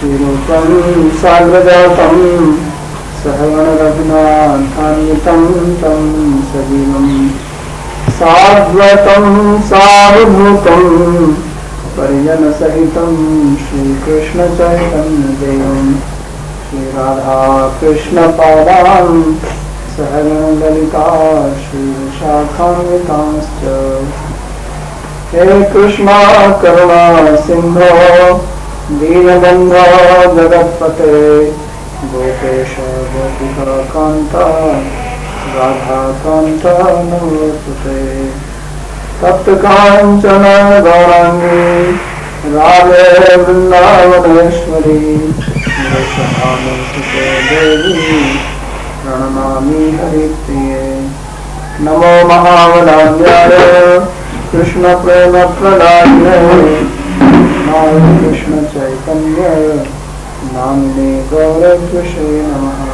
Shirupam Sagrajatam Sahagana Raghunathanitam Tam Sajivam Sadvatam Sarvabhutam Parijana Sahitam Shri Krishna Chaitanya Devam Shri Radha Krishna Padam Sahagana Lalita Shri Shakhamitanscha He Krishna Karuna Sindho Deenabandha Jagatpate Gopesha Gopika Kanta Radha Kanta Navasute Tapta Kanchana Gaurangi Radhe Vrindavaneshwari Vrishabhanusute Devi Pranamami Haripriye Namo Mahavalanyaya Krishna Prema Pradayane Namo Krishna Chaitanya Namine Gaurabhushe Namaha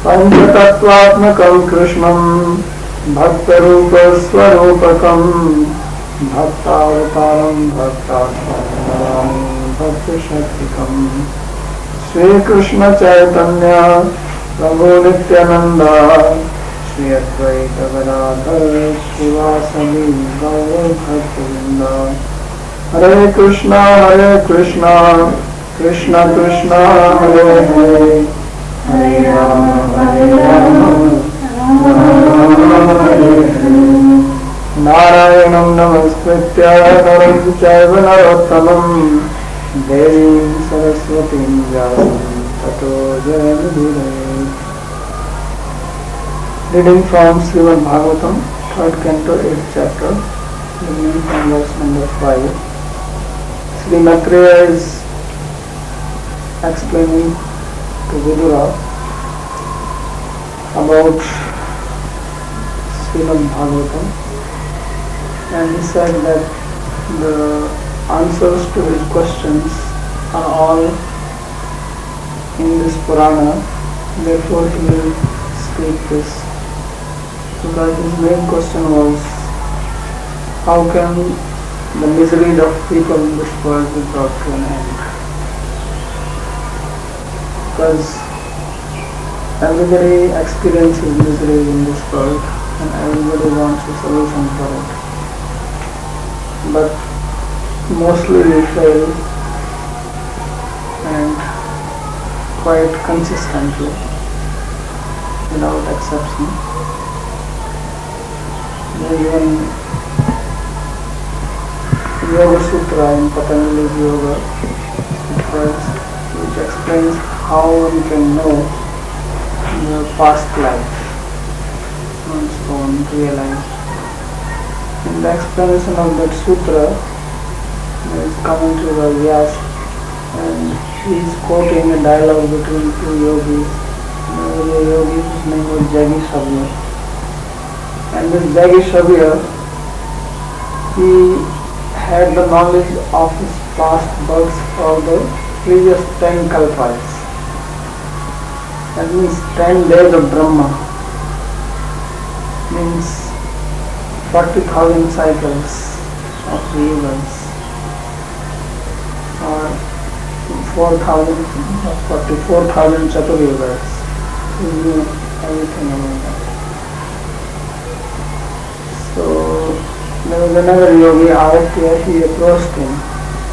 Panchatattvatmakam Krishnam Bhaktarupa Swarupakam Bhaktavataram Bhaktatmaram Bhaktishaktikam Shri Krishna Chaitanya Prabhu Nityananda Shri Advaita Gadadhar Srivasadi Gaur Bhaktivinoda Hare Krishna Krishna Krishna Hare Hare Hare Rama Hare Hare Narayanam Namaskritya Naram Chaiva Narottamam Devim Saraswatim Vyasam Tato Jayamudire. Reading from Srimad Bhagavatam, 3rd Canto, 8th chapter, beginning from verse number 5. Sri Maitreya is explaining to Vidura about Srimad Bhagavatam, and he said that the answers to his questions are all in this Purana, therefore he will speak this, because his main question was, how can the misery of people in this world be brought to an end? Because everybody experiences misery in this world and everybody wants a solution for it. But mostly we fail, and quite consistently, without exception. There is one Yoga Sutra in Patanjali's Yoga which explains how one can know the past life, one's own real life. In the explanation of that sutra, there is commentary by Vyas, and he is quoting a dialogue between two yogis. There was a yogi whose name was Jagi Shabya. And this Jagi Shabya, he had the knowledge of his past births for the previous 10 kalpas. That means 10 days of Brahma. Means 40,000 cycles of the yugas, or 44,000 Chaturyugas. He knew everything about that. So there was another yogi out here, he approached him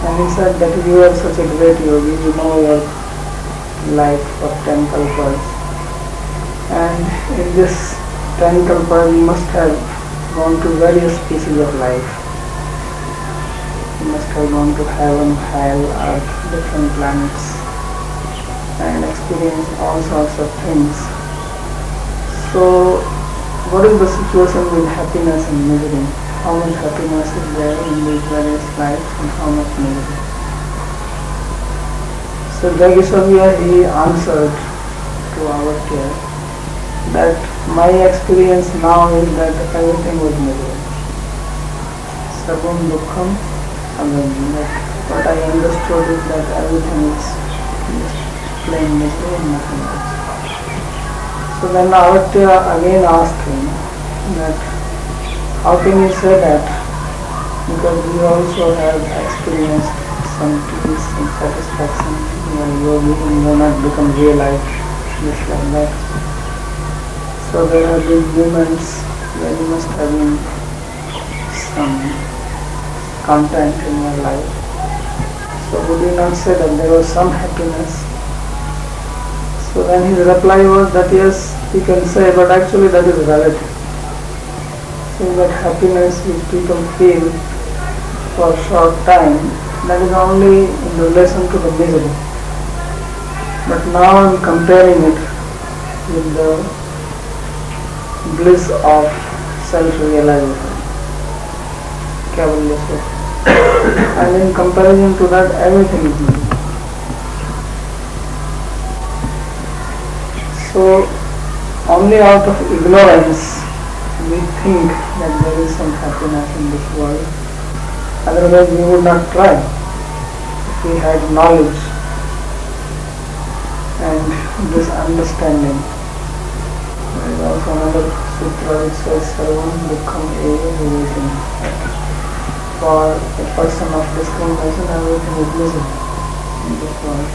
and he said that you are such a great yogi, you know your life for 10 kalpas, and in this 10 kalpas you must have gone to various species of life. You must have gone to heaven, hell, earth, different planets, and experienced all sorts of things. So what is the situation with happiness and misery? How much happiness is there in these various lives and how much misery? So Jagishavya, he answered to our care that my experience now is that everything was misery. Sabam dukkham agam. What I understood is that everything is just plain misery and nothing else. So then Avatya again asked him that how can you say that? Because we also have experienced some peace and satisfaction in and may not become realized, just like that. So there have been moments when you must have been some content in your life. So would you not say that there was some happiness? So then his reply was that yes, he can say, but actually that is relative. So that happiness which people feel for a short time, that is only in relation to the misery. But now I am comparing it with the bliss of self-realization. And in comparison to that, everything is new. So only out of ignorance we think that there is some happiness in this world. Otherwise we would not try. If we had knowledge and this understanding. There is also another sutra which says Sarvam Dukkham Eva Vivekam. For a person of discrimination, everything is misery in this world.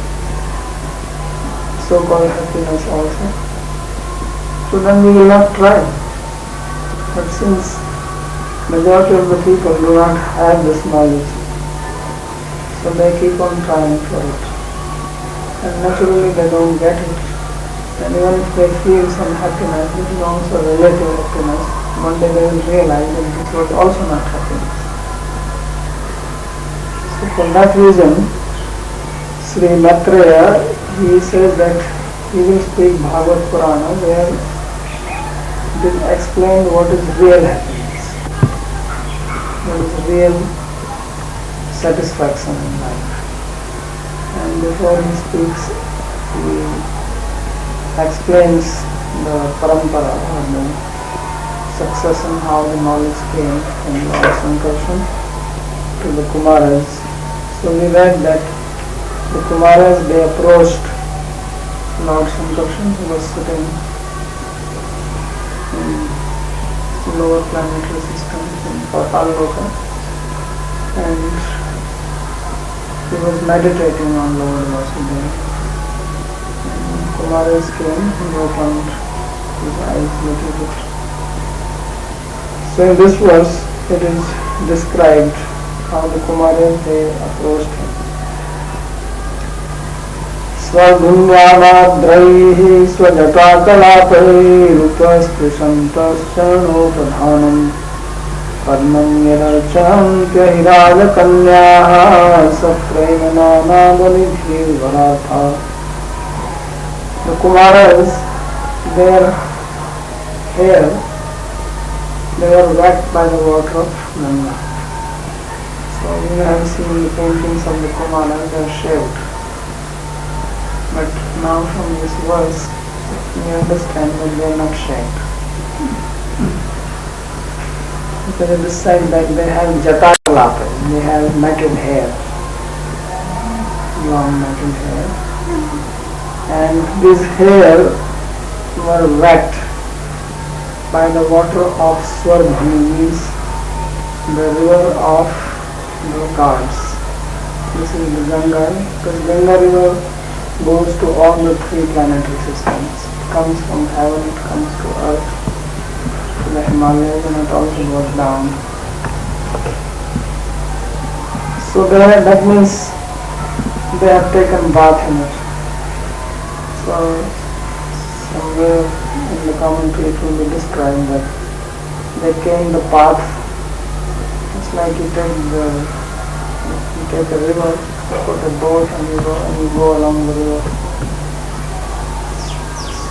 So-called happiness also. So then we will not try. But since majority of the people do not have this knowledge, so they keep on trying for it. And naturally they don't get it. And even if they feel some happiness, this is also relative happiness. One day they will realize that this was also not happiness. So for that reason, Sri Maitreya, he says that he will speak Bhagavad Purana where it is explained what is real happiness, what is real satisfaction in life. And before he speaks, he explains the parampara or the succession, how the knowledge came from Lord Sankarshan to the Kumaras. So we read that the Kumaras, they approached Lord Sankarshan, who was sitting in lower planetary systems in Pataloka, and he was meditating on Lord Vasudeva. Kumaras came and opened his eyes a little bit. So in this verse it is described how the Kumaras, they approached him. स्वगुण्यानाद्रैः स्वजटाकलापैरुपस्पृशन्तश्चरणोपधानम् Karnam यदर्चन्त्यहिराजकन्याः सप्रेमनानादनिधिर्वराथा. The Kumaras, their hair, they were wet by the water of Ganga. So you have seen the paintings of the Kumaras, they are shaved. But now from this verse, we understand that they are not shaved. Because it is said that they have jatakalapa, they have matted hair, long matted hair. And this hair were wet by the water of Swarbhumi, means the river of the gods. This is the Ganga, because Ganga river goes to all the three planetary systems. It comes from heaven, it comes to earth, to the Himalayas, and it also goes down. So that means they have taken bath in it. So somewhere in the commentary it will be described that they came the path. It's like you take a river, put a boat and you go along the river.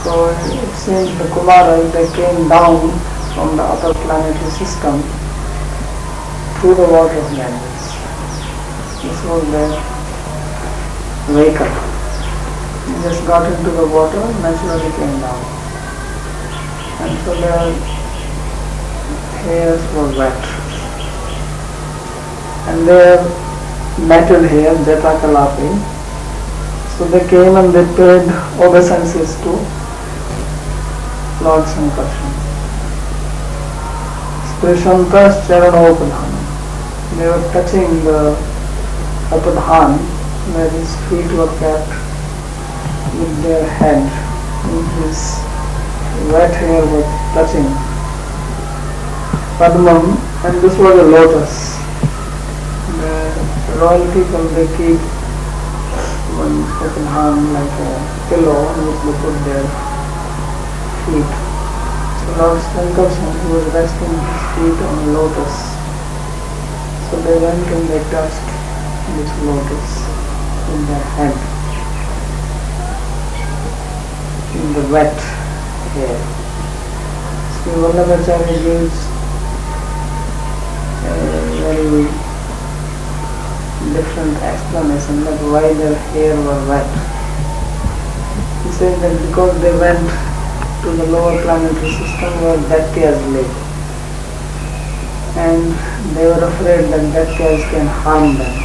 So it seems the Kumaras, they came down from the upper planetary system through the water of Ganges. This was their wake up. They just got into the water and naturally came down. And so their hairs were wet. And their matted hair, Jatakalapi. So they came and they paid obeisances to Lord Sankarshan. Sprishantas Charanopadhanam. They were touching the Upadhan where his feet were kept, with their head in his wet hair was touching Padmam, and this was a lotus. The royal people, they keep one open hand like a pillow on which they put their feet. So Lord Sankarshan, he was resting his feet on a lotus. So they went and they touched this lotus in their head, in the wet hair. Sri Vallabhacharya gives a very different explanation that why their hair was wet. He said that because they went to the lower planetary system where Daityas live, and they were afraid that Daityas can harm them.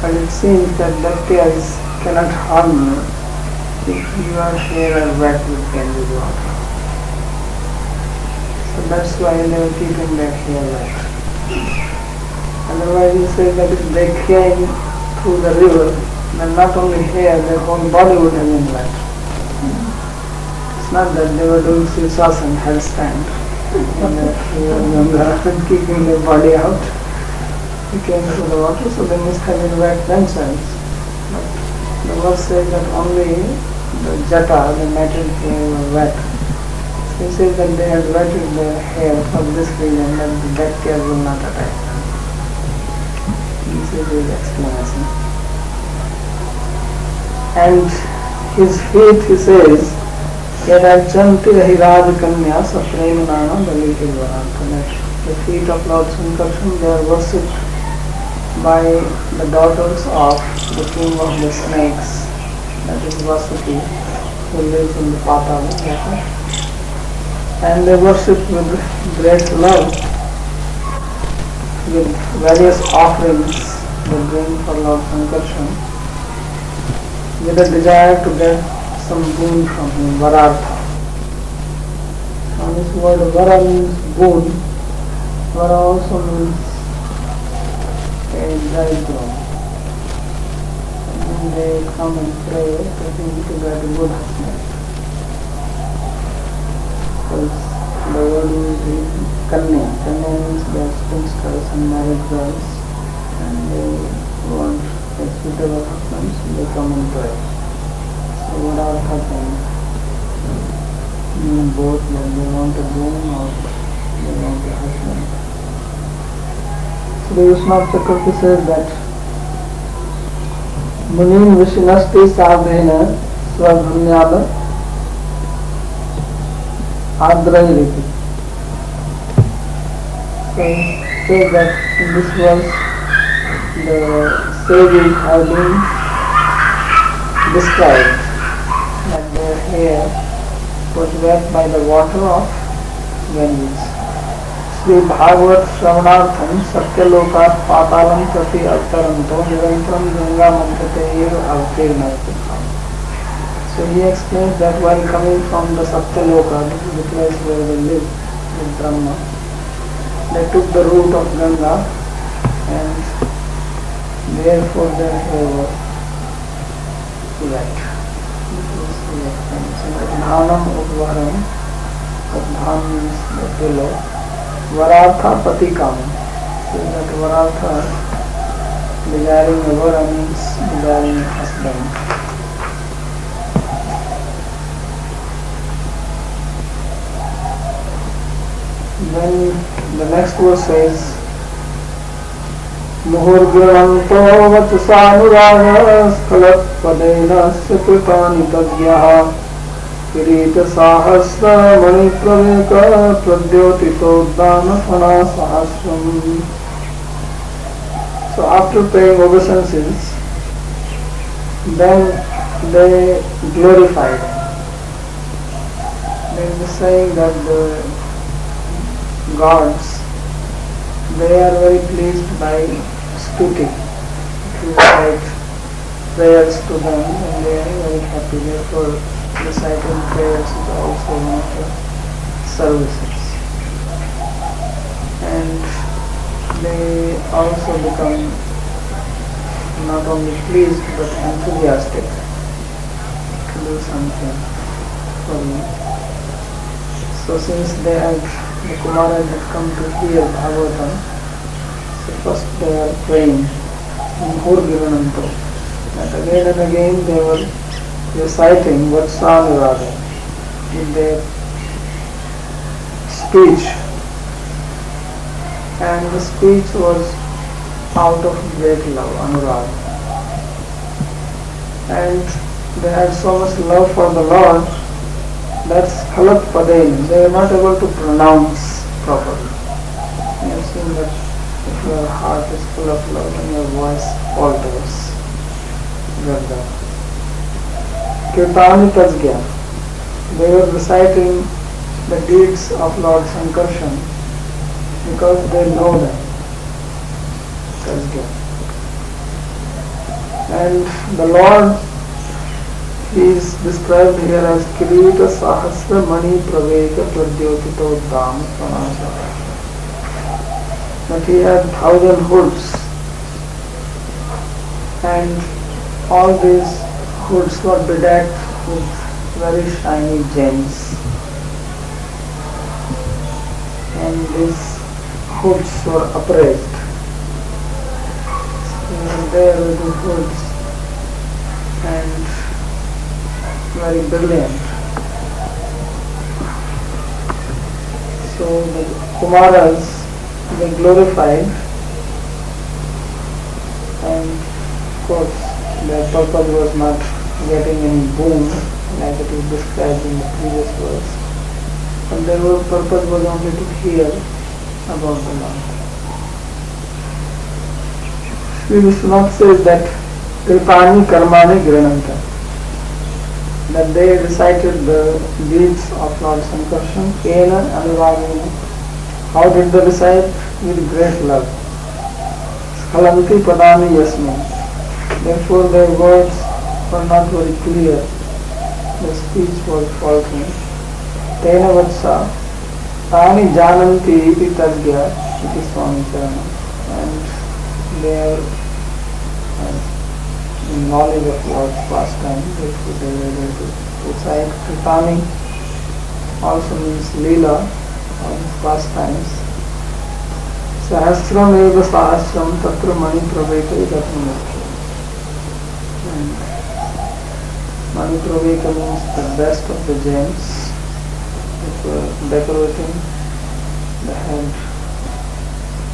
But it seems that Daityas cannot harm you if your hair are wet with candid water. So that's why they were keeping their hair wet. Otherwise he said that if they came through the river, then not only hair, their whole body would have been wet. It's not that they were doing Sirsasana, handstand, and keeping their body out. They came through the water, so they must have been wet themselves. But the verse says that only the jata, the matted hair, were wet. So he says that they had wetted their hair for this reason, that the Daityas will not attack them. This is his explanation. And his feet, he says, Yadachanti Rahiraj Kanya Sapremanana Daliti Varantana. The feet of Lord Sankarshan, they are worshipped by the daughters of the king of the snakes, that is Vasuki, who lives in the Patala. And they worship with great love, with various offerings they bring for Lord Sankarshan, with a desire to get some boon from him, varartha. And this word vara means boon. Vara also means a bridegroom. And they come and pray to him to get a good husband. Because the word is kanya. Kanya means they are spinsters and married girls, and they want a suitable husband, so they come and pray. So varartha can mean both that they want a boon or they want a husband. So the Vishnu Chakravarti says that Munin Vishnasti Sadhena Svadhunyada Adrairiti. So it says that in this verse the sages have been described that their hair was wet by the water of Ganges. Sri Bhagavat Shravanartham Satyaloka Patalam Prati Avtaranto Nirantram Ganga Mantate Avtirnayati. So he explains that while coming from the Satyaloka, this is the place where they live with Brahma, they took the route of Ganga, and therefore their hair was wet. Dhanam Udvaram, Dhan means the pillow, Varartha Patikam. So that Varartha, desiring a vara means desiring a husband. Then the next verse says, Muhurgyanto Vachasanuraga Skalat Padena Sikripani Tadyaha Kirita Sahasra Mani Praveka Pradyotito Dana Phana Sahasram. So after paying obeisances, then they glorified. There is a saying that the gods, they are very pleased by stuti. If you recite prayers to them, and they are very happy. Therefore, reciting prayers is also one of the services. And they also become not only pleased but enthusiastic do something for you. So since the Kumaras had come to hear Bhagavatam, so first they are praying in Hurgirananto. And again and again they were reciting Vatsanurada in their speech. And the speech was out of great love, Anurag. And they had so much love for the Lord, that's Khalat Padain, they were not able to pronounce properly. You have seen that if your heart is full of love and your voice falters. Garda. Kirtani Tajgya. They were reciting the deeds of Lord Sankarshan because they know them. Tajgya. And the Lord is described here as Kirita Sahasra Mani Praveka Pradyotito Dham Pranasara. That he had 1,000 hoods, and all these hoods were bedecked with very shiny gems. And these hoods were upraised. And there were the hoods and very brilliant. So the Kumaras, they glorified, and of course their purpose was not getting any boon like it is described in the previous verse, but their purpose was only to hear about the Lord. Sri Vishwanath says that Kirtani Karmani Grananta, that they recited the deeds of Lord Sankarshan, Kena Anuragina. How did they recite? With great love. Skhalanti Padani Yasmin. Therefore their words were not very clear. The speech was faltering. Tena Vatsa Tani Jananti iti Tajgya iti Swami Charana. And they are in knowledge of Lord's pastime, therefore they were able to recite. Kirtani also means Leela, or pastimes. Sahasram eva sahasram tatra mani praveka idatmanakya. And mani praveka means the best of the gems that were decorating the head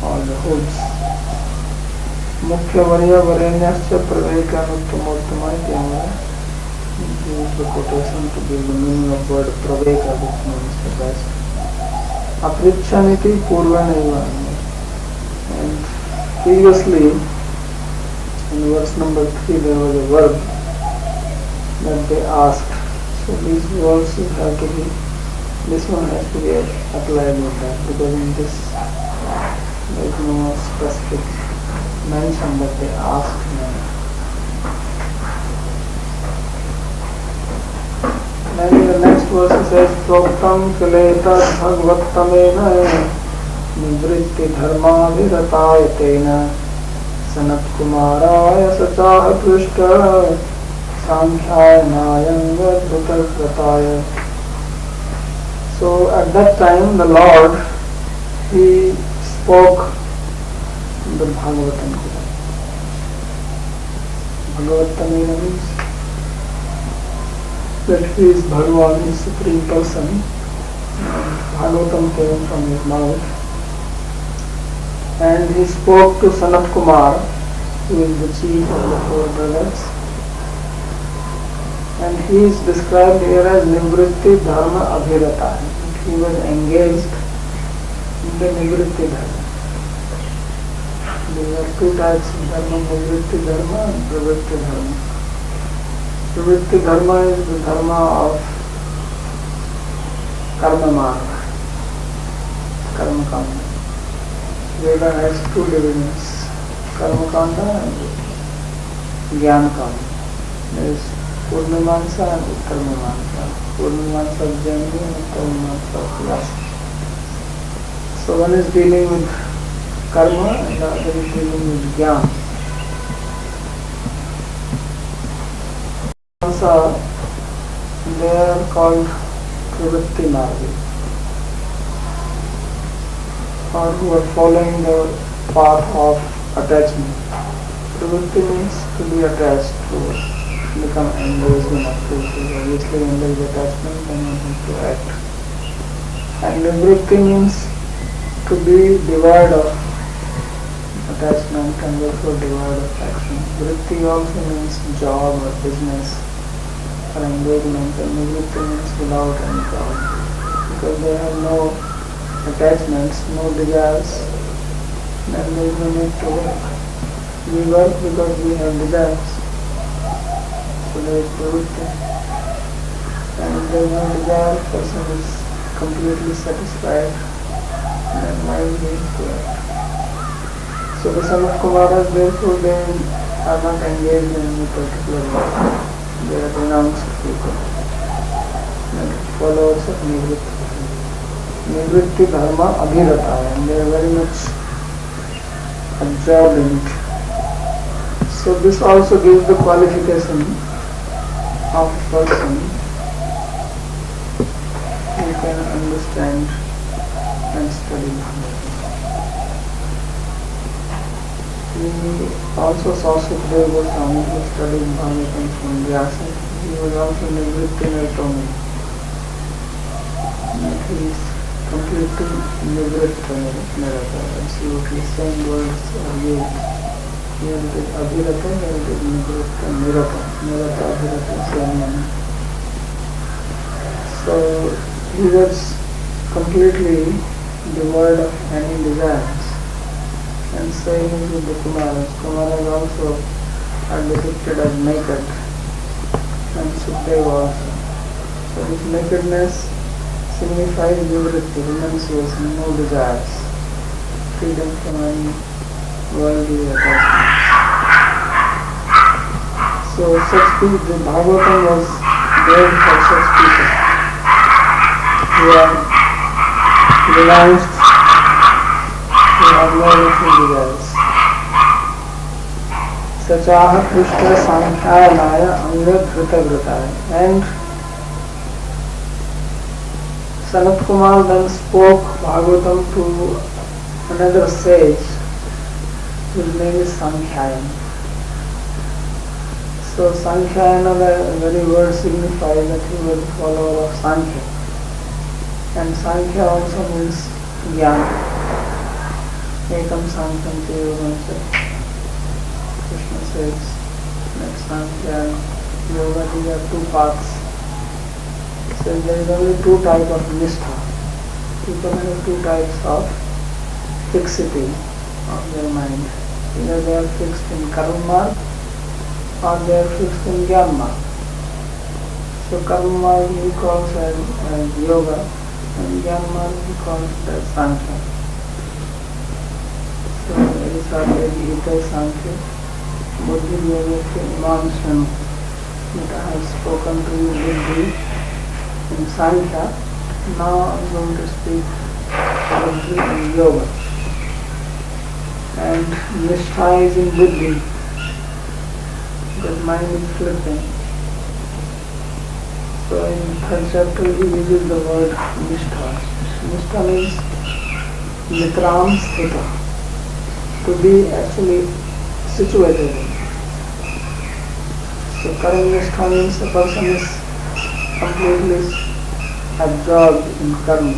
or the hoods. Mukhya varya varenyascha praveka nuttamottamai kyamara. Use the quotation to give the meaning of word praveka, which means the best. Aprichaniti purvanaiva. And previously in verse number 3 there was a verb that they asked. So these verses have to be, this one has to be applied with that, because in this there is no specific mention that they asked him. Then in the next verse it says, Proktam Kileta Bhagavatamena Nivritti Dharma Viratayatena Sanat Kumaraya Sachaha Prishta Sankhyanayanga Dhutavrataya. So at that time the Lord, he spoke the Bhagavatam. Bhagavatam means that he is Bhagavan, his supreme person. Bhagavatam came from his mouth. And he spoke to Sanat Kumar, who is the chief of the 4 brothers. And he is described here as Nivritti Dharma Abhirata. He was engaged in the Nivritti Dharma. There are 2 types of Dharma, Nivritti Dharma and Pravritti Dharma. Pravritti Dharma is the Dharma of Karma Marga, Karma Kanda. Veda has 2 divisions, Karma Kanda and Jnana Kanda. There is Purnimansa and Uttarmimansa. Purnimansa of Jaini and Uttarmimansa of Vyasa. So one is dealing with Karma and the other is dealing with Jnana. They are called Pravritti Margi, or who are following the path of attachment. Pravritti means to be attached, to become engaged in activity. Obviously, when there is attachment, then you have to act. And Nivritti means to be devoid of attachment and therefore devoid of action. Vritti also means job or business or engagement, and Nivritti means without any job. Because they have no attachments, no desires, then there is no need to work. We work because we have desires. So there is Pravritti. And if there is no desire, person is completely satisfied, then why is he to act? So the son of Kumaras, therefore, they are not engaged in any particular work. They are renounced people, and followers of Nivritti. Nivritti dharma abhirata, and they are very much absorbed in it. So this also gives the qualification of a person who can understand and study Bhagavatam. We also saw Sukadeva Goswami, who studied Bhagavatam from Dasa. He was also Nivritti Nirtami. That he is completely Nivritti Nirata. Absolutely same words are used. Here it is Abhirata, here it is Nivritti Nirata. Nirata, Abhirata, same name. So he was completely devoid of any desires. And same is with the Kumaras. Kumaras also are depicted as naked, and Sukadeva also. So this nakedness signifies nivritti, renunciation, no desires, freedom from any worldly attachments. So such people, the Bhagavatam was made for such people who are renounced, who have no earthly desires. Sachaha Krishna Sankhayanaya Anga Dhrita Vritaya. And Sanat Kumar then spoke Bhagavatam to another sage whose name is Sankhyayan. So Sankhyayan, the very word signifies that he was a follower of Sankhya. And Sankhya also means Jnana. Ekam Sankhya Yoga. Krishna says that Sankhya and Yoga, these are two paths. So there is only two types of nistha. People have two types of fixity of their mind. Either they are fixed in karma marg or they are fixed in jnana marg. So karma marg he calls as yoga, and jnana marg he calls as Sankhya. So it is already Gita Sankhya. Buddhi Yoga Imam Shan, that I have spoken to you Buddhi in Sankhya. Now I am going to speak Buddhi in Yoga. And Nishtha is in Buddhi, because mind is flipping. So in third chapter he uses the word Nishtha. Nishtha means Nitram Sthita, to be actually situated in. So Karma means a person is completely absorbed in karma.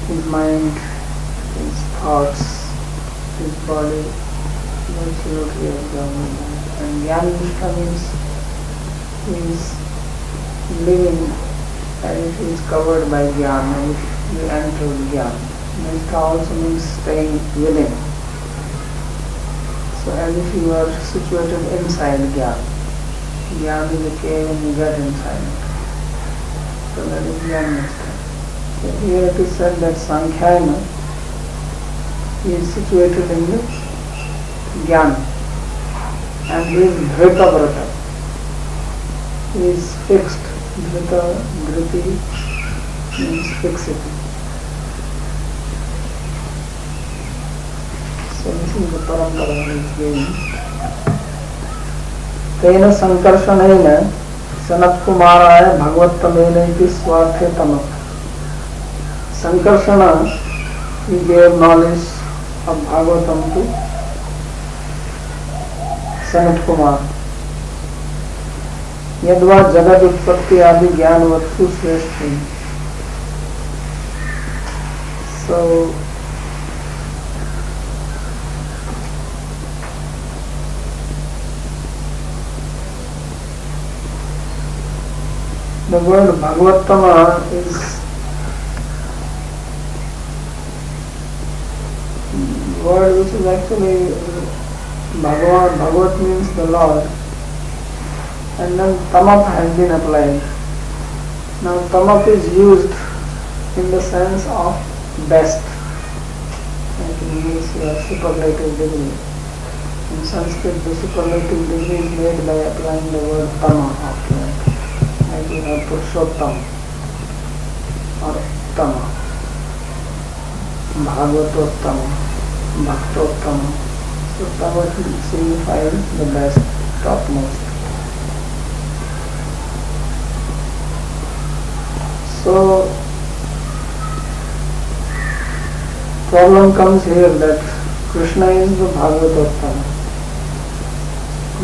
His mind, his thoughts, his body, absolutely absorbed in that. And Jnana means he is living as if he is covered by Jnana, if he entered Jnana. Nishtha also means staying within. So as if you are situated inside Jnana. Jnana is a cave and you get inside it. So that is Jnana. So here it is said that Sankhyayan, he is situated in the Jnana, and he is Dhrita Vrata. He is fixed. Dhrita, Dhriti means fixity. So this is the parampara he is giving. Tena sankarshanena Sanat Kumaraya Bhagavatamena Swathe Tamat. Sankarsana, he gave knowledge of Bhagavatam to Sanat Kumar. Yadva Jagad Utpatti Adi Gyan Vatsu Sreshti. So, the word Bhagavatama is word which is actually Bhagavat. Bhagavat means the Lord, and then Tamat has been applied. Now Tamat is used in the sense of best, like it means superlative degree. In Sanskrit, the superlative degree is made by applying the word Tama after it. Like we have Purushottam or Tama, Bhagavatottama, Bhaktottama. So Tama signifies the best, topmost. So problem comes here that Krishna is the Bhagavatottama,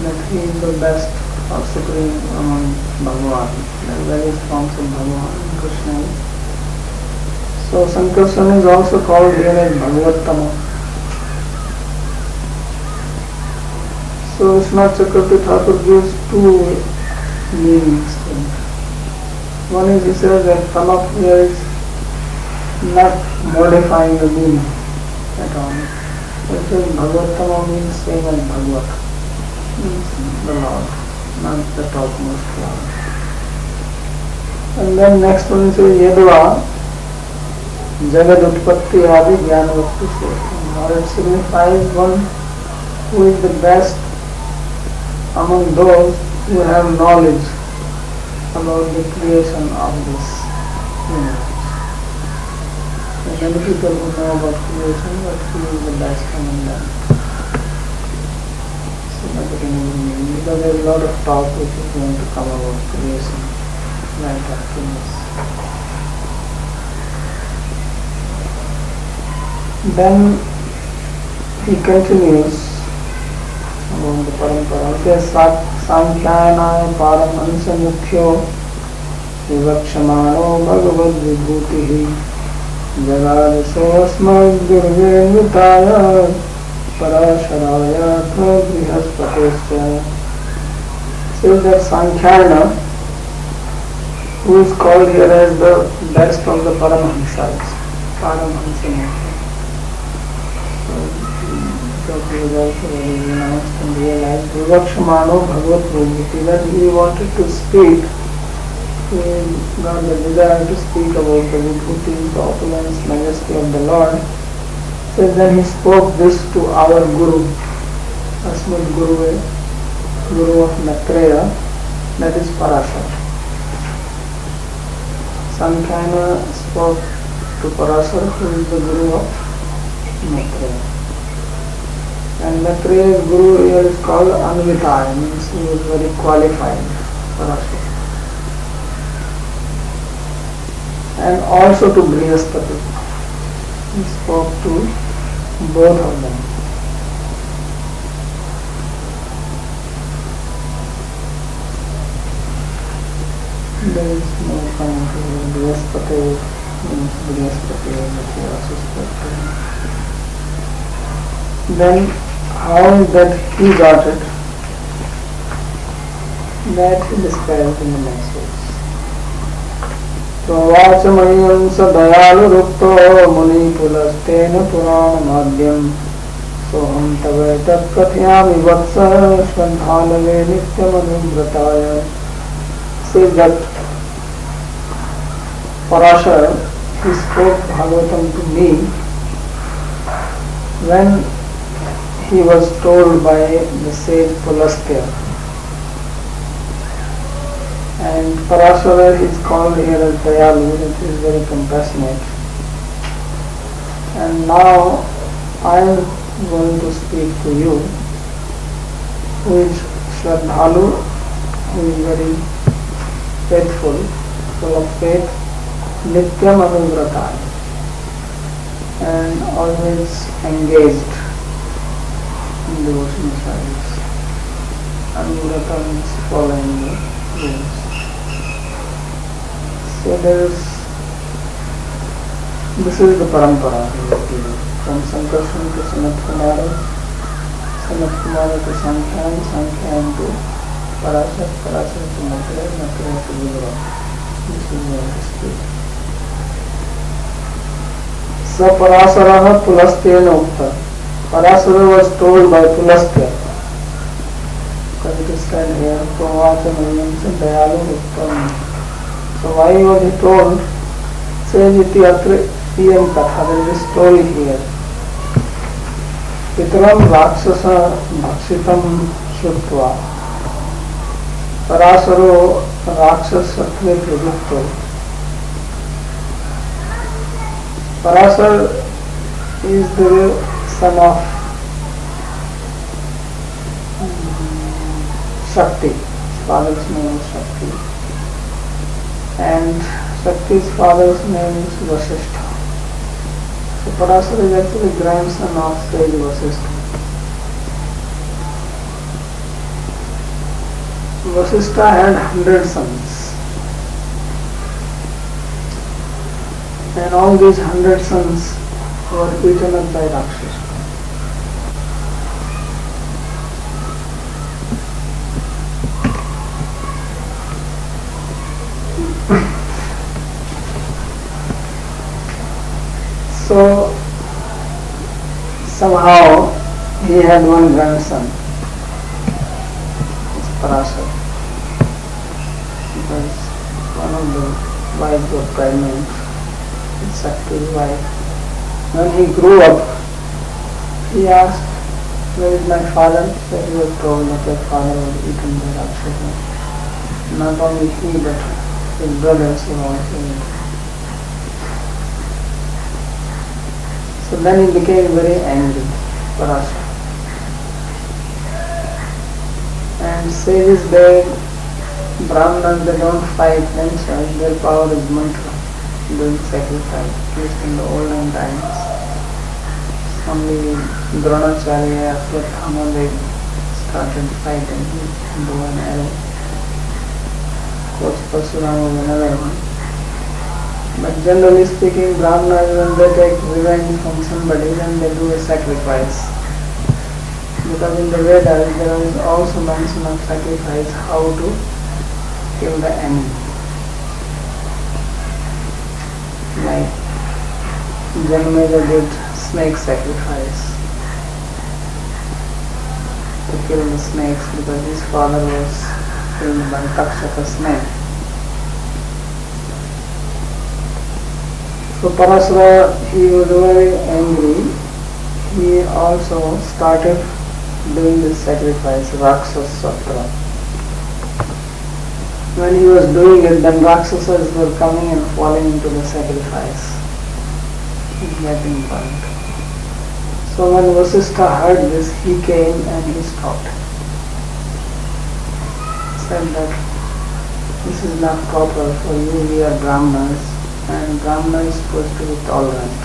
that he is the best or supreme among Bhagavan. There are various forms of Bhagavan, Krishna is. So Sankarsana is also called here as Bhagavattama. So Vishwanath Chakravarti Thakur gives two meanings to it. One is, he says that Tama here is not modifying the meaning at all. It says Bhagavattama means same as Bhagavat, means the Lord, not the topmost Lord. And then next one says Yadva Jagad Utpatti Adi Jnana Vakti Se. Or it signifies one who is the best among those who have knowledge about the creation of this universe. There are many people who know about creation, but he is the best among them. Because there is a lot of talk which is going to come about creation, like happiness. Then he continues about the parampara. He says, Sankhyanaya Paramansa Mukhyo Vivakshamano Bhagavad Vibhutihi Jagadaso Asmad Durve Nutaya Parasharaya Brihaspatesya. Says that Sankhayana, who is called here as the best of the Paramahamsas, Paramahamsa. So he was also very renounced and realized Vivakshamano Bhagavad Vibhuti, that he wanted to speak, he got the desire to speak about the Vibhuti, the opulence, majesty of the Lord. So then he spoke this to our Guru, Asmad Guru, Guru of Maitreya, that is Parashar. Sankhayana spoke to Parashar, who is the Guru of Maitreya. And Maitreya's Guru here is called Anvitaya, means he was very qualified, Parashar. And also to Brihaspati. He spoke to both of them. There is no comment. Brihaspati means Brihaspati, but he also spoke to him. Then how is that he got it? That he describes in the next verse. Vachamayyam sadayalu rukto muni pulastena purana madhyam soham tavaitat kathyami vatsa shvandhalave nityam anubrataya. Says that Parashar, he spoke Bhagavatam to me when he was told by the sage Pulastya. And Parashara is called here as Dayalu, which is very compassionate. And now I am going to speak to you, who is Shraddhalu, who is very faithful, full of faith, nityam anuvrata, and always engaged in devotional service. Anuvrata means following the rules. So this is the parampara from Sankarshan to Sanat Kumara to Sankhyan, Sankhyan to Parasat, Parasat to Matra, Matra to Vibra. This is what is it. Sa Parasaraha Pulastena Ukta. Parasara was told by Pulastya. Because it is said here, Pavacha Nayamsa Dayalu Uktam. So why was he told? Sejiti Atra Iyam Katha, there is a story here. Pitram Rakshasa Bhakshitam Shutva. Parasaro Rakshasatve Prajukto. Parasar is the son of Shakti. His father's name is Shakti. And Shakti's father's name is Vasishtha. So Parasar is actually grandson of sage Vasishtha. Vasishtha had 100 sons. And all these 100 sons were eaten up by Rakshasa. So somehow he had one grandson, it's Parasar, because one of the wives was pregnant, it's Shakti's wife. When he grew up, he asked, where is my father? So he was told that your father was eaten by Rakshasa. Not only he, but his brothers were also eaten. So then he became very angry, Parasar. And sages there, Brahmanas, they don't fight themselves, their power is mantra, doing sacrifice, at least in the olden times. Only Dronacharya, Ashwatthama, they started fighting, bow and arrow. Coach Parshurama was another one. But generally speaking, Brahmanas, when they take revenge from somebody, then they do a sacrifice. Because in the Vedas, there is also mention of sacrifice, how to kill the enemy. Like Janmeda did snake sacrifice to kill the snakes because his father was killed by Takshaka snake. So Parasara, he was very angry. He also started doing this sacrifice, Rakshasatra. When he was doing it, then Rakshasas were coming and falling into the sacrifice, getting burnt. So when Vasishtha heard this, he came and he stopped. Said that this is not proper for you, we are Brahmanas, and Brahmana is supposed to be tolerant.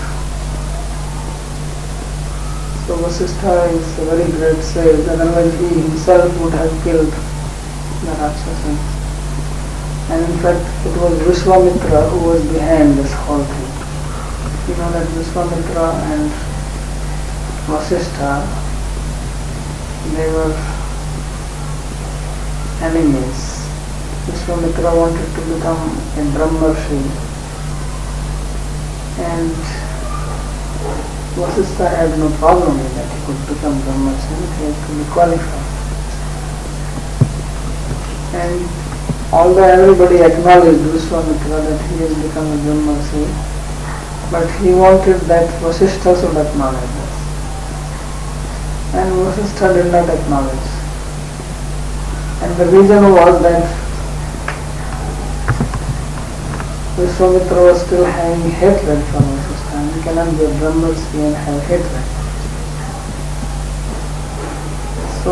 So Vasishtha is a very great sage, otherwise he himself would have killed the Rakshasas. And in fact, it was Vishwamitra who was behind this whole thing. You know that Vishwamitra and Vasishtha, they were enemies. Vishwamitra wanted to become a Brahmarshi, and Vasishtha had no problem with that. He could become Brahmarshi, he had to be qualified. And although everybody acknowledged Vishwamitra that he has become a Brahmarshi, but he wanted that Vasishtha should acknowledge this. And Vasishtha did not acknowledge. And the reason was that Vishwamitra was still having hatred for Vasishtha. He cannot be a Brahmarshi and have hatred. So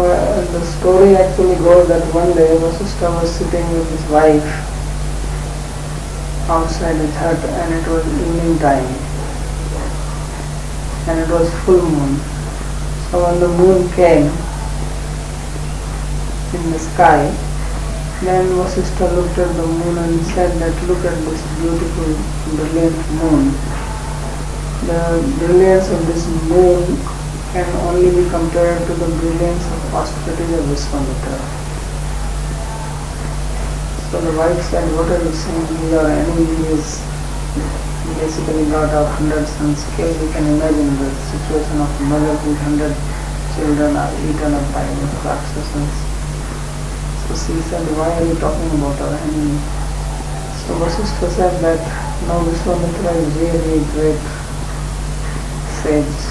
the story actually goes that one day Vasishtha was sitting with his wife outside his hut, and it was evening time, and it was full moon. So when the moon came in the sky, then Vasishtha looked at the moon and said that look at this beautiful, brilliant moon. The brilliance of this moon can only be compared to the brilliance of auspicities of Vishwamitra. So the wife said, what are you saying? Your enemy is basically got out 100 sons killed. You can imagine the situation of a mother whose 100 children are eaten up by the Rakshasas. So she said, why are you talking about our enemy? So Vasishtha said that no, Vishwamitra is really a great sage.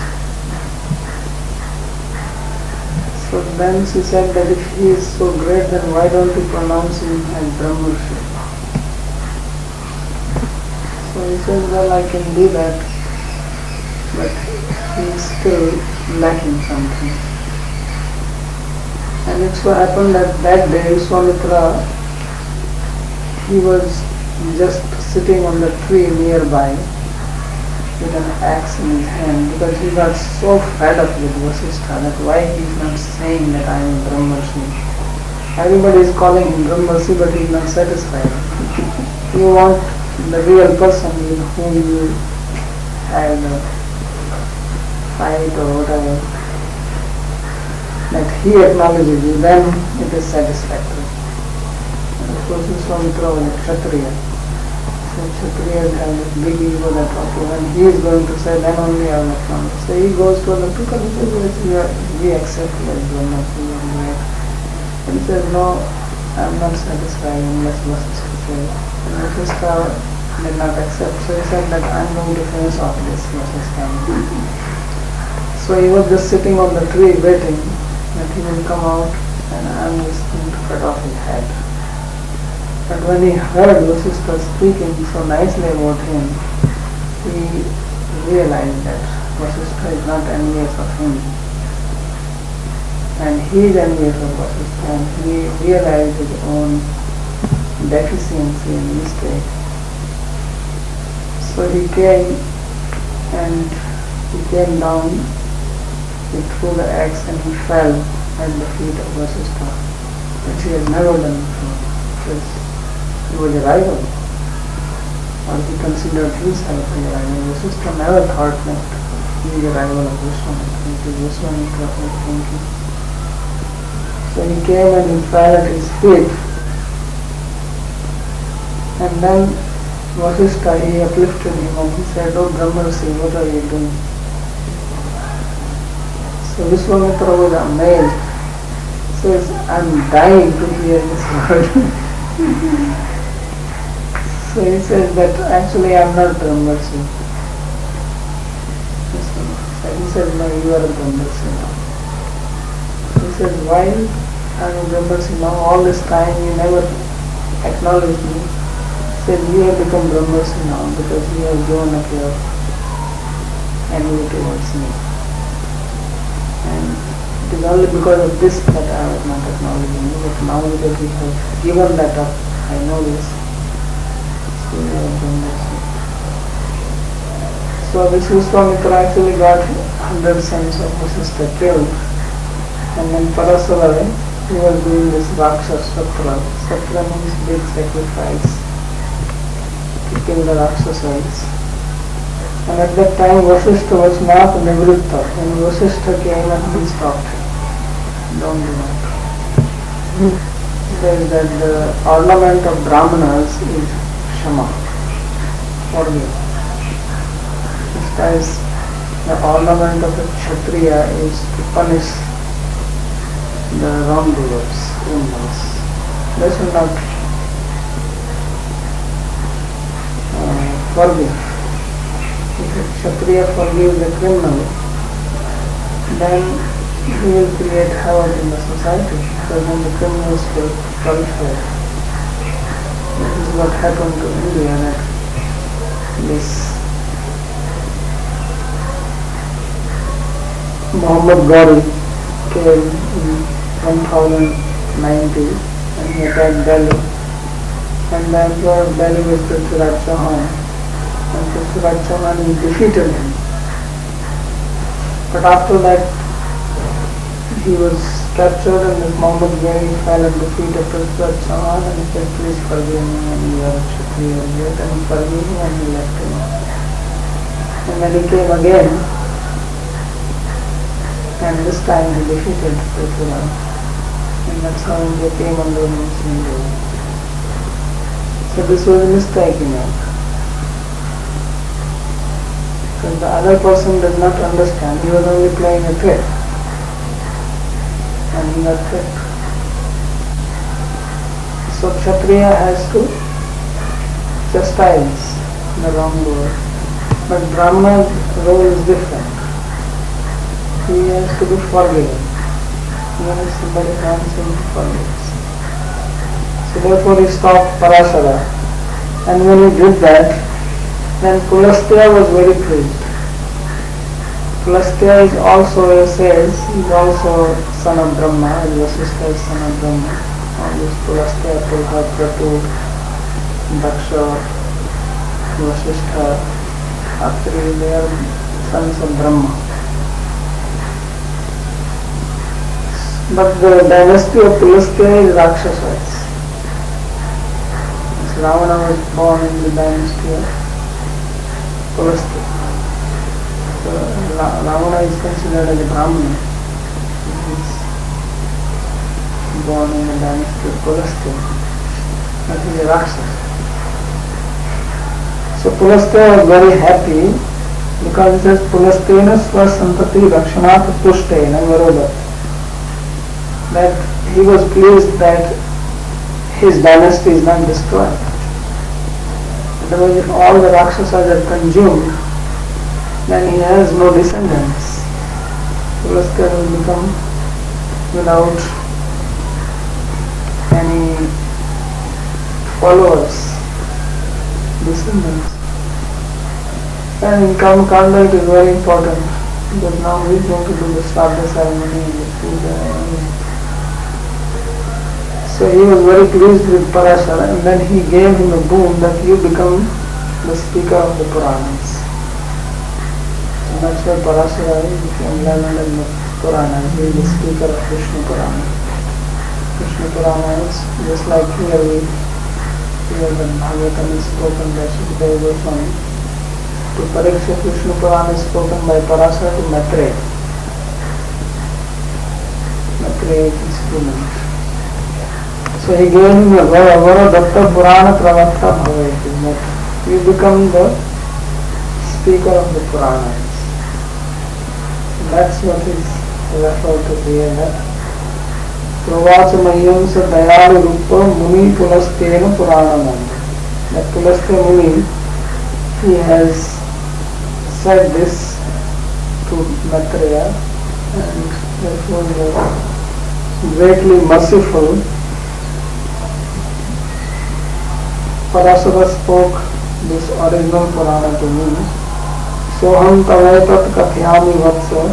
So then she said that if he is so great, then why don't you pronounce him as Brahmarshi? So he says, well, I can do that, but he is still lacking something. And it so happened that that day Vishwamitra, he was just sitting on the tree nearby with an axe in his hand, because he got so fed up with Vasishtha that why he is not saying that I am Brahmarshi. Everybody is calling him Brahmarshi, but he is not satisfied. You want the real person with whom you had a fight or whatever, that he acknowledges you, then it is satisfactory. And of course Vishwamitra was a Kshatriya. So Kshatriyas have this big ego that okay, when he is going to say, then only I will acknowledge. So he goes to other people and says, yes, we accept you as Brahmarshi, you are great. And he says, no, I am not satisfied unless Vasishtha says. And Vasishtha did not accept. So he said that I am going to finish off this Vasishtha. So he was just sitting on the tree waiting that he will come out and I am just going to cut off his head. But when he heard Vasishtha speaking so nicely about him, he realized that Vasishtha is not envious of him. And he is envious of Vasishtha, and he realized his own deficiency and mistake. So he came and he came down, he threw the axe and he fell at the feet of Vasishtha, which he had never done before. He was a rival, or he considered himself a rival. Vasishtha never thought that he is a rival of Vishwamitra. It is Vishwamitra who was thinking. So he came and he fell at his feet. And then Vasishtha, he uplifted him and he said, oh Brahmarshi, what are you doing? So Vishwamitra was amazed. He says, I am dying to hear this word. So he says that actually I am not Brahmarshi. So he says, no, you are a Brahmarshi now. He says, why I am a Brahmarshi now? All this time you never acknowledged me. He says, you have become Brahmarshi now because you have given up your envy towards me. And it is only because of this that I was not acknowledging you, but now that you have given that up, I know this. So this Vishwamitra actually got 100 sons of Vasishtha killed, and then Parasavara, he was doing this Rakshas Satra. Satra means big sacrifice to kill the Rakshasas. And at that time Vasishtha was not Nivritta, and Vasishtha came and he stopped him. Don't do that. Says that the ornament of Brahmanas is Shama, forgive. Just as the ornament of a Kshatriya is to punish the wrongdoers, criminals. They should not forgive. If a Kshatriya forgives a criminal, then he will create havoc in the society, because then the criminals will proliferate. This is what happened to India, that this Muhammad Ghori came in 1090 and he attacked Delhi. and the emperor Delhi was Prithviraj Chauhan, and Prithviraj Chauhan defeated him. But after that he was captured and his Muhammad Ghani fell at the feet of Prithviraj Chauhan and he said, please forgive me, and you are a Kshatriya yet, and he forgave him and he left him. And then he came again, and this time he defeated Prithviraj, and that's how India came under Muslim rule. So this was a mistake he made. Because the other person does not understand, he was only playing a trick. And he got tricked. So Kshatriya has to chastise the wrongdoer. But Brahma's role is different. He has to be forgiving. When somebody harms him, he forgives. So therefore he stopped Parashara. And when he did that, then Pulastya was very pleased. Pulastya is also, says, he is also son of Brahma, his sister is son of Brahma. All this Pulastya, Pulha, Kratu, Daksha, Vasishtha, Atri, they are sons of Brahma. But the dynasty of Pulastya is Rakshasas. Ravana was born in the dynasty of Pulastya. So Ravana is considered as a Brahmana. He is born in the dynasty of Pulastya. But he is a Rakshasa. So Pulastya was very happy because it says Pulastena swasantati rakshanat tushtena varoda. That he was pleased that his dynasty is not destroyed. Otherwise, if all the Rakshasas are consumed, then he has no descendants. Pulastya will become without any followers, descendants. And in Kanda it is very important because now we are going to do the Shraddha ceremony and the puja. So he was very pleased with Parashara, and then he gave him a boon that you become the speaker of the Puranas. And that's why Parashara became learned in the Puranas. He is the speaker of Vishnu Purana. Vishnu Purana is just like here we hear that Bhagavatam is spoken by Sukadeva Goswami. To Parikshit, Vishnu Purana is spoken by Parashara to Maitreya. Maitreya is instrument. So he gave him a Vara Datta Purana Pravatta Bhavati, that you become the speaker of the Puranas. That's what is referred to here. Pravacha Mahyam sa Dayalu Rupa Muni Pulastena Puranam. That Pulastya Muni, he has said this to Maitreya, and therefore he was greatly merciful. Parashara spoke this original Purana to me. Soham Tavetat Kathyami Vatsa,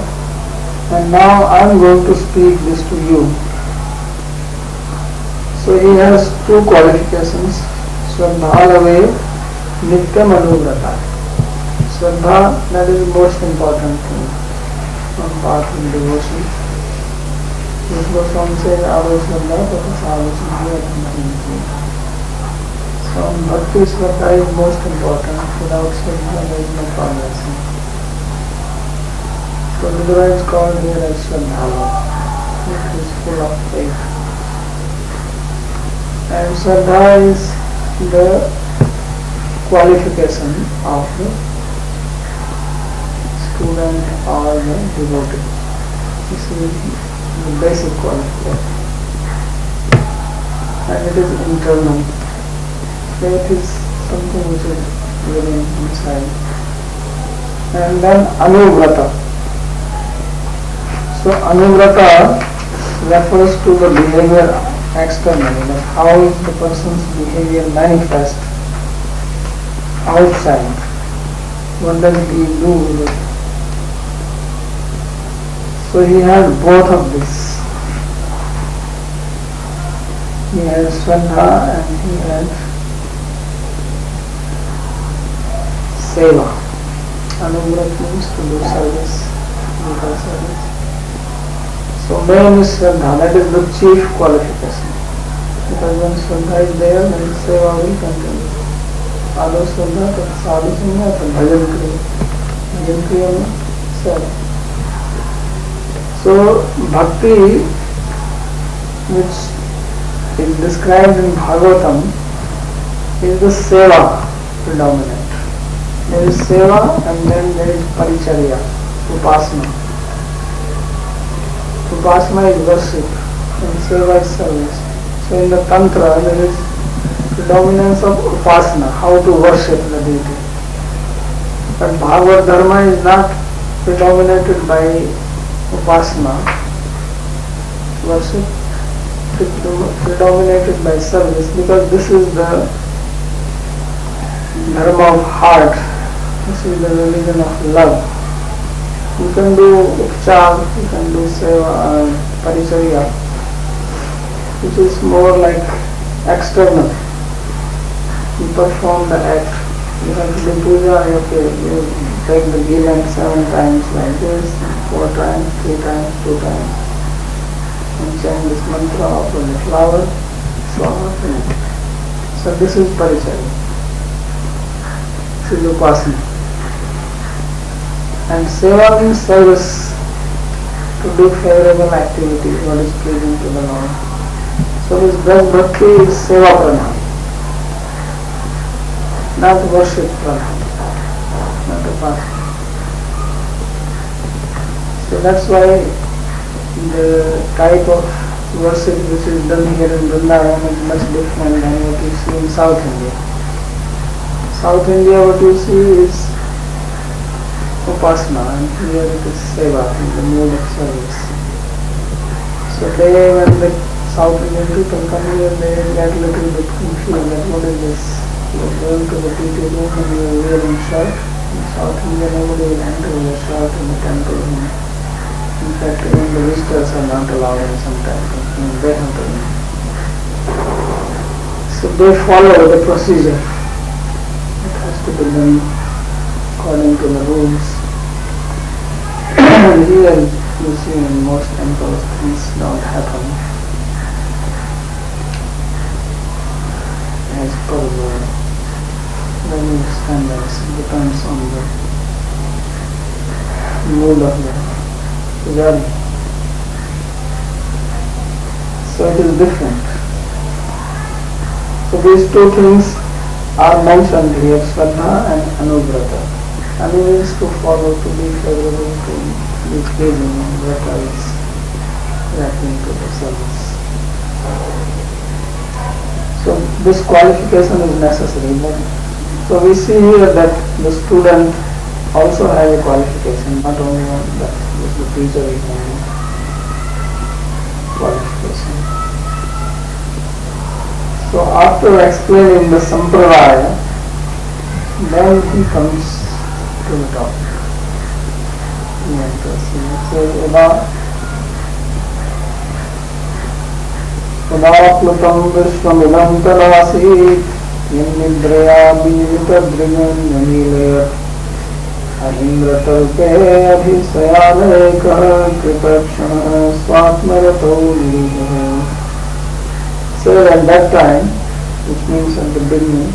and now I am going to speak this to you. So he has two qualifications. Shraddhalave Nityam Anuvrata. Shraddha, that is the most important thing on path of devotion. This Goswami says, Avo Shraddha Tapasava Shraddha. So Bhakti Shraddha is most important. Without Shraddha there is no progress. So Vidura is called here as Shraddhala, which is full of faith. And Shraddha is the qualification of the student or the devotee. This is the basic qualification. And it is internal. Faith is something which is really inside. And then Anuvrata. So Anuvrata refers to the behavior externally, that how is the person's behavior manifest outside. What does he do with it? So he has both of this. He has Shraddha and he has seva. Anuvrat means to do service, local service. So main is Shraddha, that is the chief qualification. Because when Shraddha is there, then seva will continue. Sadhu Shraddha, then Sadhu Sangha, then Bhajan Kriya. Bhajan Kriya means seva. So Bhakti, which is described in Bhagavatam, is the seva predominant. There is seva and then there is paricharya, upasana. Upasana is worship and seva is service. So in the Tantra there is predominance of upasana, how to worship the deity. But Bhagavad Dharma is not predominated by upasana, worship, predominated by service, because this is the dharma of heart. This is the religion of love. You can do upchar, you can do seva, paricharya, which is more like external. You perform the act. You have to do puja, okay, you take the ghee 7 times like this, 4 times, 3 times, 2 times, and chant this mantra of the flower, so this is paricharya. This is upasana. And seva means service, to do favorable activity, what is pleasing to the Lord. So this best bhakti is seva pranam, not worship pranam, not upasana. So that's why the type of worship which is done here in Vrindavan is much different than what you see in South India. South India, what you see is upasana, and here it is seva, in the mood of service. So when the South Indian people come here, they get a little bit confused that what is this? You are going to the PT room and you are wearing shirt. In South India, nobody will enter with a shirt in the temple. In fact, even the visitors are not allowed in some temples. They have to. So they follow the procedure. It has to be done according to the rules. Here you see in most temples things don't happen as per the venue standards. It depends on the mood of the pujari. So it is different. So these two things are mentioned here, Shraddha and Anubrata. Anu means to follow, to be favorable, to be pleasing, and Vrata is reacting to the service. So this qualification is necessary. So we see here that the student also has a qualification, not only one, but the teacher is having qualification. So after explaining the sampradaya, then he comes to the topic. He enters. He says, Udaplutam vishwamidam tadasit yannidraya bhijitadrigan yanilayat ahimratalpe abhisayalekah kripakshana swatmarato nirigah. So at that time, which means at the beginning,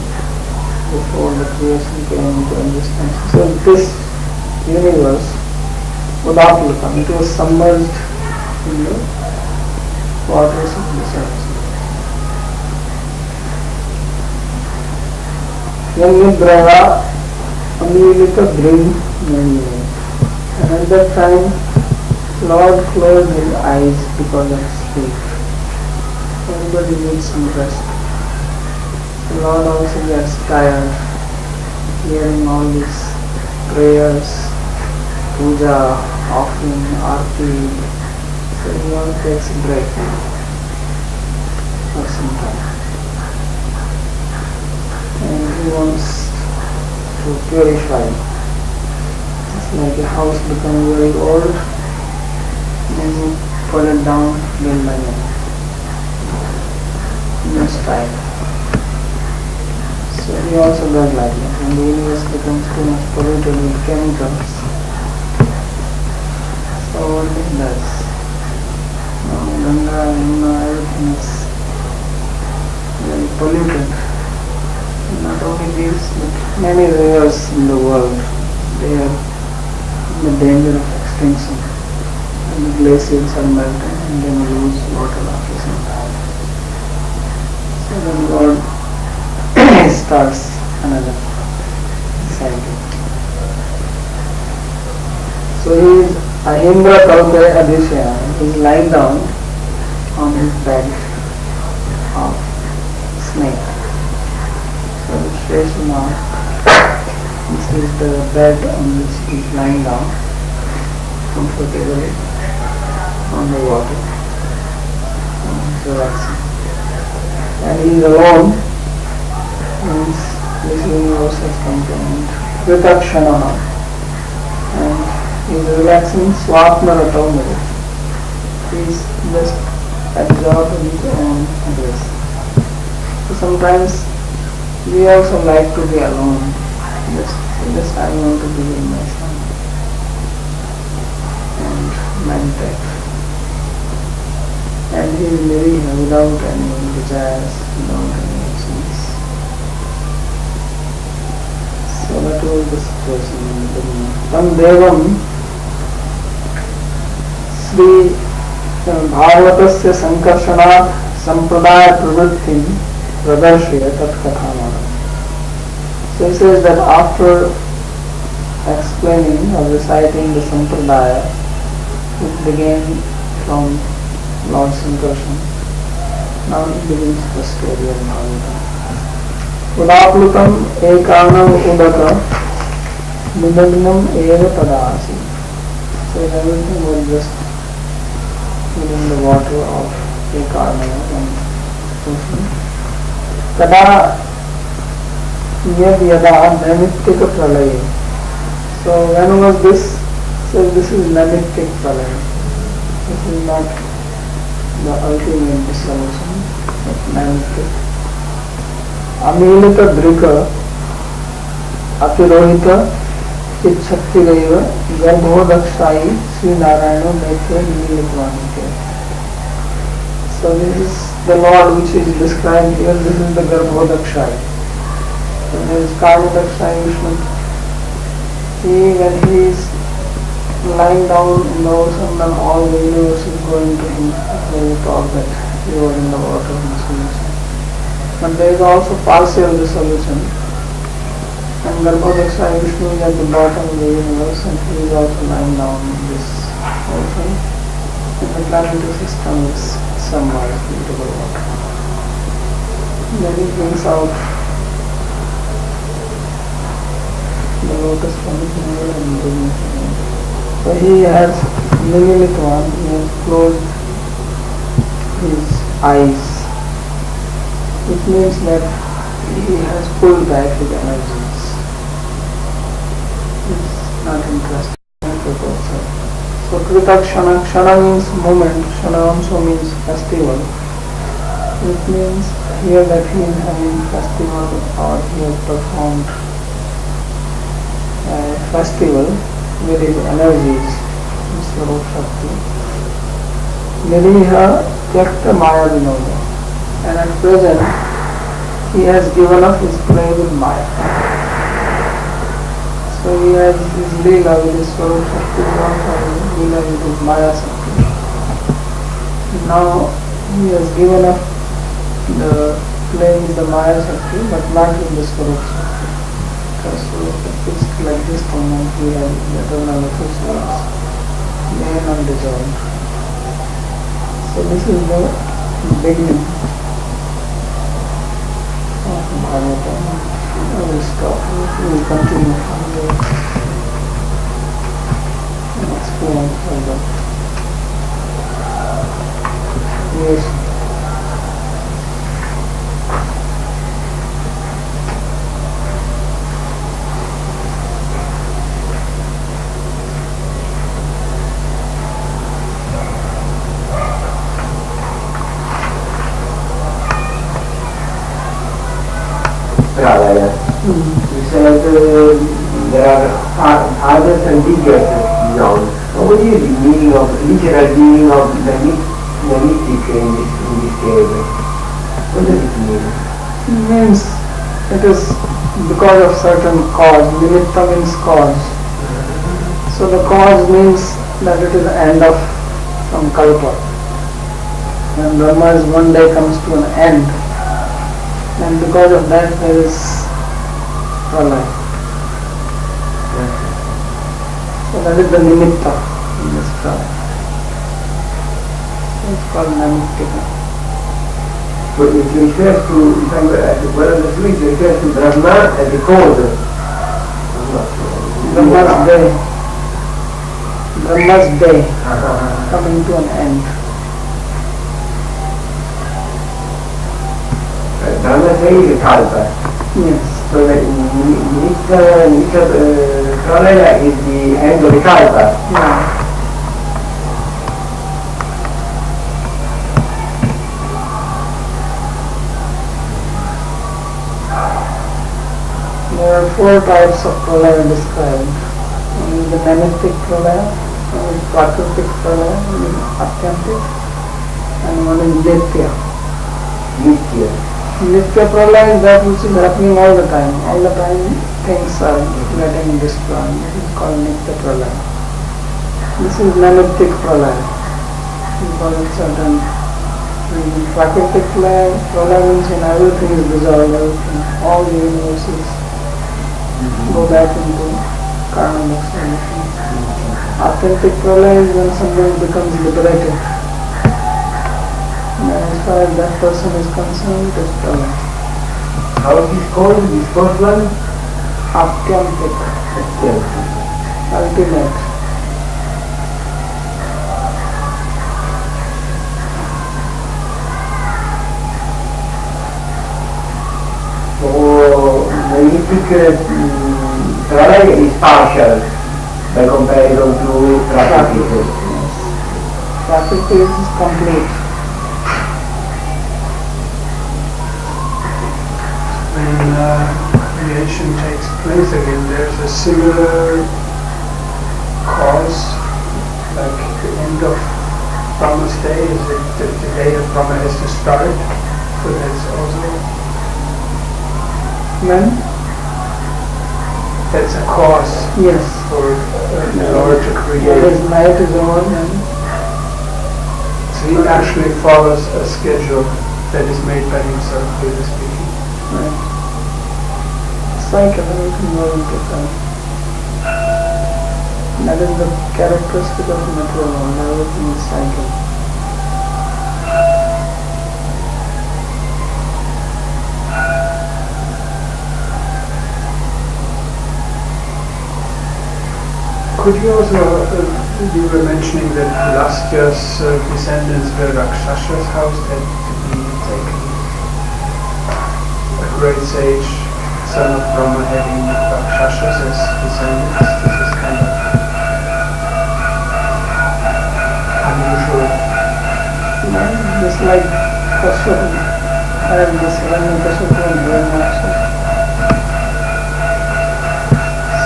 before the creation came into existence, so this universe, Udaplutam, it was submerged in the waters of the surface. Yanidraya amilita dream. And at that time, Lord closed his eyes because of sleep. Everybody needs some rest. The Lord also gets tired hearing all these prayers, puja, offering, arti. So he wants to take a break for some time. And he wants to purify. It's like a house becoming very old, then you pull it down again by again. Next time. So So he also does like that. When the universe becomes too much polluted with chemicals, so what it does? Now Ganga, Yamuna, everything is very polluted. Not only these, but many rivers in the world, they are in the danger of extinction. And the glaciers are melting and then we lose water after some time. So then God starts another cycle. So he is Ahindra Kalpe Adishya. He is lying down on his bed of snake. So Shreshma, this is the bed on which he is lying down comfortably on the water. Relaxing. And he is alone, means this universe has come to an end. Kritakshanaha. And he is relaxing Swapna Ratamari. He is just absorbed in his own bliss. So sometimes we also like to be alone. Just I want to be in myself and meditate. And he is living without any desires, without any actions. So that was the situation in the beginning. Tam Devam Sri Bhagavatasya Sankarshanath Sampradaya Pravrittim Pradarshya Tat Kathamana. So he says that after explaining or reciting the Sampradaya, it began from Lord Sankarshan. Now he begins the story of Bhagavatam. Udaplutam ekanam udaka nidagnam eva tadasi. So everything was just within the water of ekanam and ocean. Tada yad yada naimittika pralaya. So when was this? So this is naimittik pralaya. This is not the ultimate dissolution of naimittik. Amilita drika atirohita ichhaktireva garbhodakshai Sri Narayana Netra Nilitvanike. So this is the Lord which is described here. This is the Garbhodakshai. So there is Garbhodakshai Vishnu. When he is lying down in the ocean, then all the universe is going to him. When he thought that he was in the water in the solution. But there is also partial dissolution. And Garbhodakshai Vishnu is at the bottom of the universe and he is also lying down in this ocean. And the planetary system is submerged into the water. Then he brings out the lotus from his navel and brings it in. So he has Nililitvan, he has closed his eyes, which means that he has pulled back his energies. He's not interested in proposal. So Krita Kshana, Kshana means moment, Kshana also means festival. It means here that he is having festival or he has performed a festival with his energies, Swarup Shakti. Niriha Yakta Maya Vinoda. And at present he has given up his play with Maya. So he has his Leela with his Swarup Shakti, not having Leela with his Maya Shakti. Now he has given up the play with the Maya Shakti, but not with the Swarup Shakti. Because Swarup Shakti is like this moment he has the eternal officials. They are not dissolved. So this is the beginning of Bhagavatam. I will stop. We will continue from there and explain further. Yes. pralaya. You said there are others and bigger known. What is the meaning of, literal meaning of the mythic in this case? What does it mean? It means it is because of certain cause. Nimitta means cause. So the cause means that it is the end of some kalpa. When Brahma's one day comes to an end, and because of that there is pralaya. So that is the nimitta in this pralaya. It's called namittika. So it refers to, if I'm well understood, it refers to Brahma as the cause. Brahma's day. Brahma's day coming to an end. Brahma's day is a kalpa. Yes. So the Nitya Pralaya is the end of the kalpa. Yeah. There are 4 types of pralaya described. One is the namittic pralaya, one is prakritic pralaya, one is atyantic, and one is nitya. Nitya. Nitya pralaya is that which is happening all the time. All the time things are getting destroyed. It is called nitya pralaya. This is namittic pralaya. Because of certain prakritic pralaya means when everything is dissolved, everything, all the universes go back into karma exhalation. Authentic pralaya is when someone becomes liberated. And as far as that person is concerned, it is pralaya. How is this called, this first one? Atyantic, ultimate. So the mythic pralaya is partial by comparison to Prakriti. Prakriti is complete. When creation takes place again, there's a similar cause, like the end of Brahma's day, is it the day that Brahma has to start? So that's also, When? that's a cause Yes. for in order to create. His night is over and So he actually follows a schedule that is made by himself, really speaking. right. Cycle, everything goes into cycle. That is the characteristic of material world, everything is cycle. Could you also, you were mentioning that last year's descendants were Rakshasha's house had to be taken. A great sage, son of Brahma, having Rakshasas as descendants. This is kind of unusual. Just like Kashyap had this Kashyap was very much.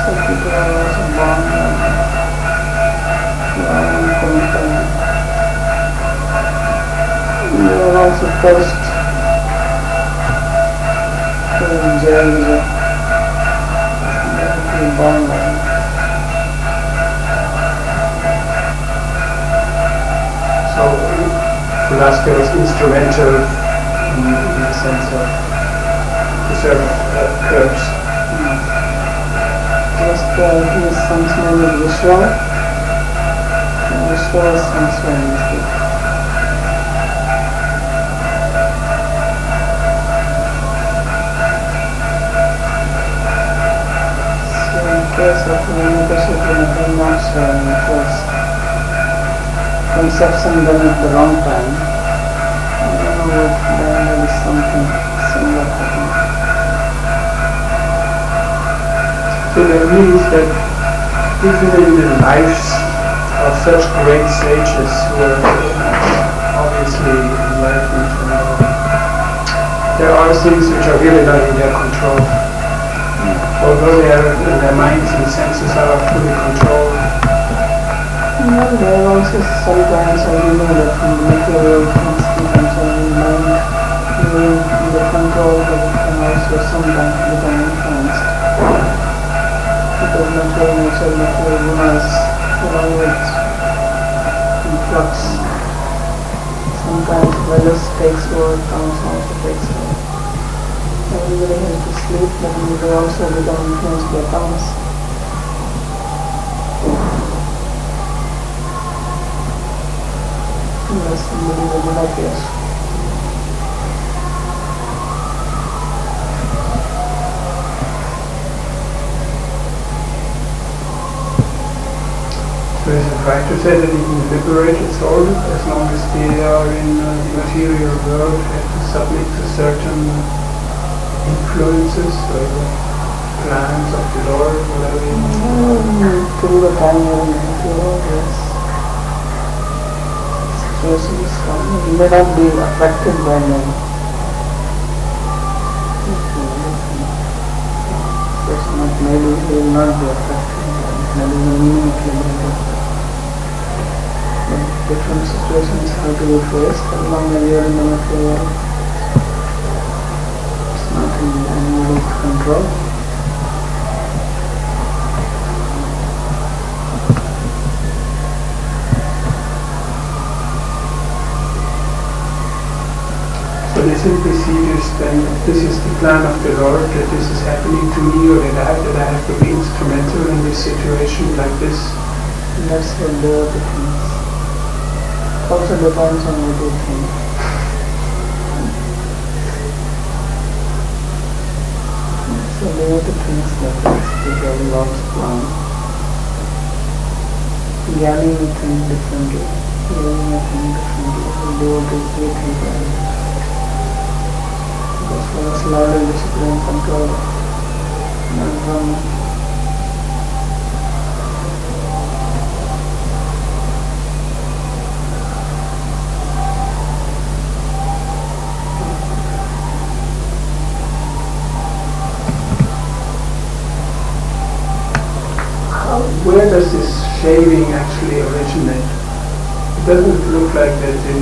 So people are also born they were also cursed to enjoy the born life. So Pulaska was instrumental in the sense of to serve curse. Just his son's name is Vishwa, and Vishwa's son's name is Vishwa. So in case of Hiranyakashipu, it was not it was conception done at the wrong time. I don't know what, there may be something similar happening. So that means that even in the lives of such great sages who are obviously enlightened and there are things which are really not in their control. Although their minds and senses are fully controlled. There are also sometimes I know that from the material things becomes only mind being in the control, but it can also sometimes become influenced. Because material nature, material gunas, along with influx. Sometimes weather takes over, comes also takes over. Everybody has to sleep, but we will also become influenced by comes. Yes, somebody will be like yes. So is it right to say that even the liberated soul, as long as they are in the material world, have to submit to certain influences or plans of the Lord, whatever you Till the time you're in the material, yes. Situations come, you may not be affected by them. It's not maybe you will not be affected by them. That is the meaning of liberated. But different situations have to be faced as long as you are in the material. It's not in anybody's control. So they simply see this, then this is the plan of the Lord, that this is happening to me, or that I have to be instrumental in this situation like this. And that's what the things. Also depends on what you think. So they are the things that is the Lord's plan. Jnani will think differently. Yogi will think differently. Devotees will think differently. Because for us, Lord is the supreme control. Not Brahman. Where does this shaving actually originate? It doesn't look like that in